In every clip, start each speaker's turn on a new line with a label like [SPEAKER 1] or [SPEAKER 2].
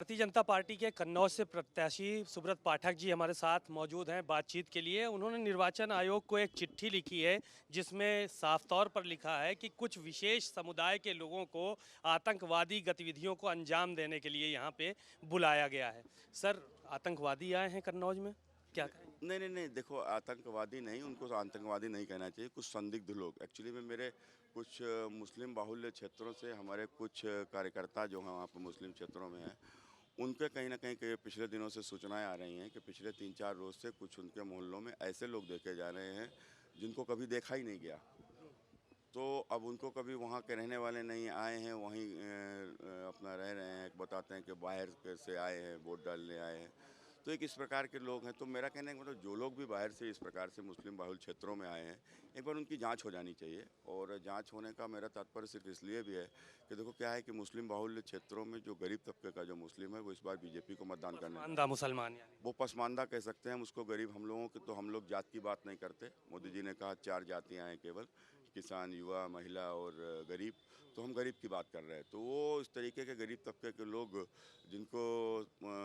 [SPEAKER 1] Bharatiya Janata party के कन्नौज से प्रत्याशी सुब्रत पाठक जी हमारे साथ मौजूद हैं बातचीत के लिए। उन्होंने निर्वाचन आयोग को एक चिट्ठी लिखी है जिसमें साफ तौर पर लिखा है कि कुछ विशेष समुदाय के लोगों को आतंकवादी गतिविधियों को अंजाम देने के लिए यहाँ पे बुलाया गया है। सर, आतंकवादी आए हैं कन्नौज में, क्या कहें?
[SPEAKER 2] नहीं, देखो आतंकवादी नहीं, उनको आतंकवादी नहीं कहना चाहिए। कुछ संदिग्ध लोग एक्चुअली में मेरे कुछ मुस्लिम बाहुल्य क्षेत्रों से हमारे कुछ कार्यकर्ता जो हैं वहाँ पर मुस्लिम क्षेत्रों में हैं, उनके कहीं ना कहीं के पिछले दिनों से सूचनाएं आ रही हैं कि पिछले 3-4 रोज़ से कुछ उनके मोहल्लों में ऐसे लोग देखे जा रहे हैं जिनको कभी देखा ही नहीं गया। तो अब उनको कभी वहाँ के रहने वाले नहीं आए हैं, वहीं अपना रह रहे हैं, बताते हैं कि बाहर से आए हैं, वोट डालने आए हैं। तो एक इस प्रकार के लोग हैं। तो मेरा कहने का मतलब जो लोग भी बाहर से इस प्रकार से मुस्लिम बाहुल क्षेत्रों में आए हैं, एक बार उनकी जांच हो जानी चाहिए। और जांच होने का मेरा तात्पर्य सिर्फ इसलिए भी है कि देखो क्या है कि मुस्लिम बाहुल्य क्षेत्रों में जो गरीब तबके का जो मुस्लिम है वो इस बार बीजेपी को मतदान करने
[SPEAKER 1] पसमानदा मुसलमान यानी।
[SPEAKER 2] वो पसमानदा कह सकते हैं हम उसको। गरीब हम लोगों की तो हम लोग जात की बात नहीं करते। मोदी जी ने कहा 4 जातियाँ हैं केवल, किसान, युवा, महिला और गरीब। तो हम गरीब की बात कर रहे हैं। तो वो इस तरीके के गरीब तबके के लोग जिनको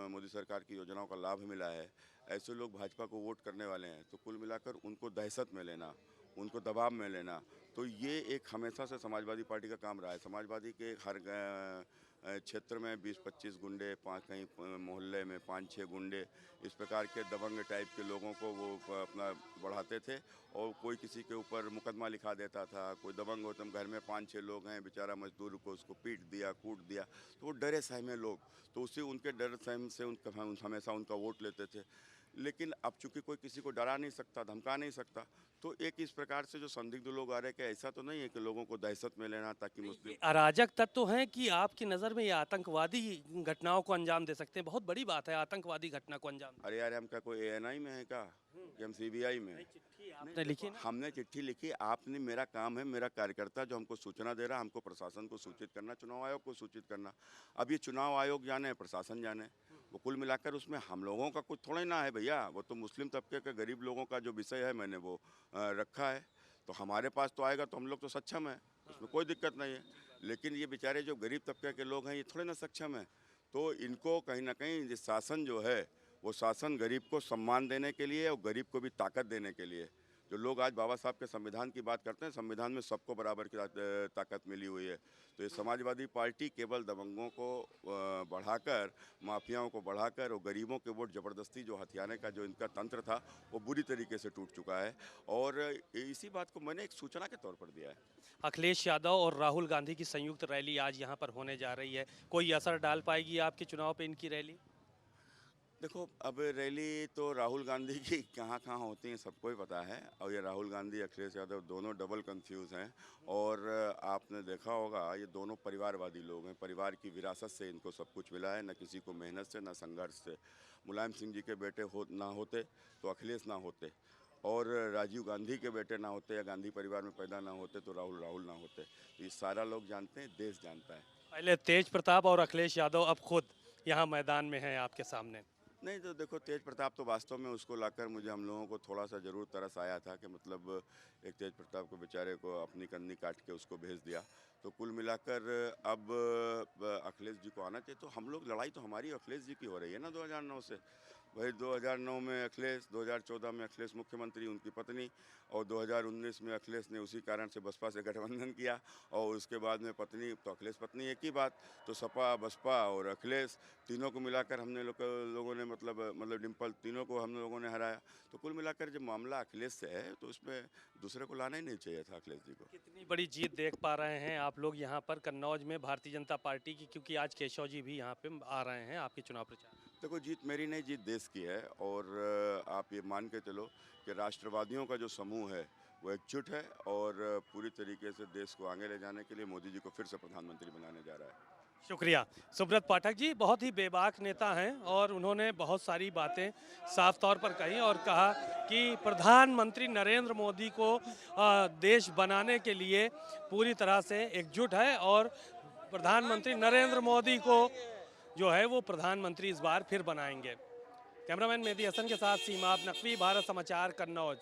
[SPEAKER 2] मोदी सरकार की योजनाओं का लाभ मिला है, ऐसे लोग भाजपा को वोट करने वाले हैं। तो कुल मिलाकर उनको दहशत में लेना, उनको दबाव में लेना, तो ये एक हमेशा से समाजवादी पार्टी का काम रहा है। समाजवादी के हर क्षेत्र में 20-25 गुंडे, कहीं मोहल्ले में 5-6 गुंडे, इस प्रकार के दबंग टाइप के लोगों को वो अपना बढ़ाते थे। और कोई किसी के ऊपर मुकदमा लिखा देता था। कोई दबंग होता, घर में 5-6 लोग हैं, बेचारा मजदूर को उसको पीट दिया, कूट दिया, तो वो डरे सहमे लोग, तो उसी उनके डर सहम से उनका हमेशा उनका वोट लेते थे। लेकिन अब चूंकि कोई किसी को डरा नहीं सकता, धमका नहीं सकता, तो एक इस प्रकार से जो संदिग्ध लोग आ रहे हैं कि ऐसा तो नहीं है कि लोगों को दहशत में लेना ताकि मुस्लिम।
[SPEAKER 1] अराजक तत्व हैं कि आपकी नज़र में ये आतंकवादी घटनाओं को अंजाम दे सकते हैं? बहुत बड़ी बात है आतंकवादी घटना को अंजाम
[SPEAKER 2] अरे यार, हम क्या कोई एएनआई में है क्या कि हम सीबीआई में हैं?
[SPEAKER 1] चिट्ठी
[SPEAKER 2] नहीं
[SPEAKER 1] आपने
[SPEAKER 2] देखो,
[SPEAKER 1] लिखी ना।
[SPEAKER 2] हमने चिट्ठी लिखी, आपने, मेरा काम है, मेरा कार्यकर्ता जो हमको सूचना दे रहा है, हमको प्रशासन को सूचित करना, चुनाव आयोग को सूचित करना। अब ये चुनाव आयोग जाने, प्रशासन जाने, वो कुल मिलाकर उसमें हम लोगों का कुछ थोड़ा ही ना है भैया। वो तो मुस्लिम तबके के गरीब लोगों का जो विषय है मैंने वो रखा है। तो हमारे पास तो आएगा तो हम लोग तो सक्षम है, उसमें कोई दिक्कत नहीं है। लेकिन ये बेचारे जो गरीब तबके के लोग हैं ये थोड़े ना सक्षम है। तो इनको कहीं ना कहीं ये शासन जो है वो शासन गरीब को सम्मान देने के लिए और गरीब को भी ताकत देने के लिए। जो लोग आज बाबा साहब के संविधान की बात करते हैं, संविधान में सबको बराबर की ताकत मिली हुई है। तो ये समाजवादी पार्टी केवल दबंगों को बढ़ाकर, माफियाओं को बढ़ाकर और गरीबों के वोट ज़बरदस्ती जो हथियाने का जो इनका तंत्र था वो बुरी तरीके से टूट चुका है। और इसी बात को मैंने एक सूचना के तौर पर दिया है।
[SPEAKER 1] अखिलेश यादव और राहुल गांधी की संयुक्त रैली आज यहाँ पर होने जा रही है, कोई असर डाल पाएगी आपके चुनाव पे इनकी रैली?
[SPEAKER 2] देखो, अब रैली तो राहुल गांधी की कहाँ होती हैं सबको ही पता है। और ये राहुल गांधी, अखिलेश यादव दोनों डबल कंफ्यूज हैं। और आपने देखा होगा ये दोनों परिवारवादी लोग हैं। परिवार की विरासत से इनको सब कुछ मिला है, न किसी को मेहनत से, न संघर्ष से। मुलायम सिंह जी के बेटे ना होते तो अखिलेश ना होते, और राजीव गांधी के बेटे ना होते या गांधी परिवार में पैदा ना होते तो राहुल ना होते। तो ये सारा लोग जानते हैं, देश जानता है।
[SPEAKER 1] पहले तेज प्रताप और अखिलेश यादव, अब खुद यहाँ मैदान में हैं आपके सामने।
[SPEAKER 2] नहीं तो देखो, तेज प्रताप तो वास्तव में उसको लाकर मुझे हम लोगों को थोड़ा सा ज़रूर तरस आया था कि मतलब एक तेज प्रताप को बेचारे को अपनी कन्नी काट के उसको भेज दिया। तो कुल मिलाकर अब अखिलेश जी को आना चाहिए। तो हम लोग, लड़ाई तो हमारी अखिलेश जी की हो रही है ना 2009 से। भाई 2009 में अखिलेश, 2014 में अखिलेश मुख्यमंत्री, उनकी पत्नी, और 2019 में अखिलेश ने उसी कारण से बसपा से गठबंधन किया। और उसके बाद में पत्नी, तो अखिलेश पत्नी एक ही बात। तो सपा, बसपा और अखिलेश तीनों को मिलाकर हमने लोगों ने मतलब डिम्पल, तीनों को हम लोगों ने हराया। तो कुल मिलाकर जब मामला अखिलेश से है तो उसमें दूसरे को लाना ही नहीं चाहिए था अखिलेश जी को।
[SPEAKER 1] कितनी बड़ी जीत देख पा रहे हैं आप लोग यहाँ पर कन्नौज में भारतीय जनता पार्टी की, क्योंकि आज केशव जी भी यहाँ पे आ रहे हैं आपके चुनाव प्रचार?
[SPEAKER 2] देखो, जीत मेरी नहीं, जीत देश की है। और आप ये मान के चलो कि राष्ट्रवादियों का जो समूह है वो एकजुट है और पूरी तरीके से देश को आगे ले जाने के लिए मोदी जी को फिर से प्रधानमंत्री बनाने जा रहा है।
[SPEAKER 1] शुक्रिया। सुब्रत पाठक जी बहुत ही बेबाक नेता हैं और उन्होंने बहुत सारी बातें साफ तौर पर कही और कहा कि प्रधानमंत्री नरेंद्र मोदी को देश बनाने के लिए पूरी तरह से एकजुट है और प्रधानमंत्री नरेंद्र मोदी को जो है वो प्रधानमंत्री इस बार फिर बनाएंगे। कैमरामैन मेहदी हसन के साथ सीमाब नकवी, भारत समाचार, कन्नौज।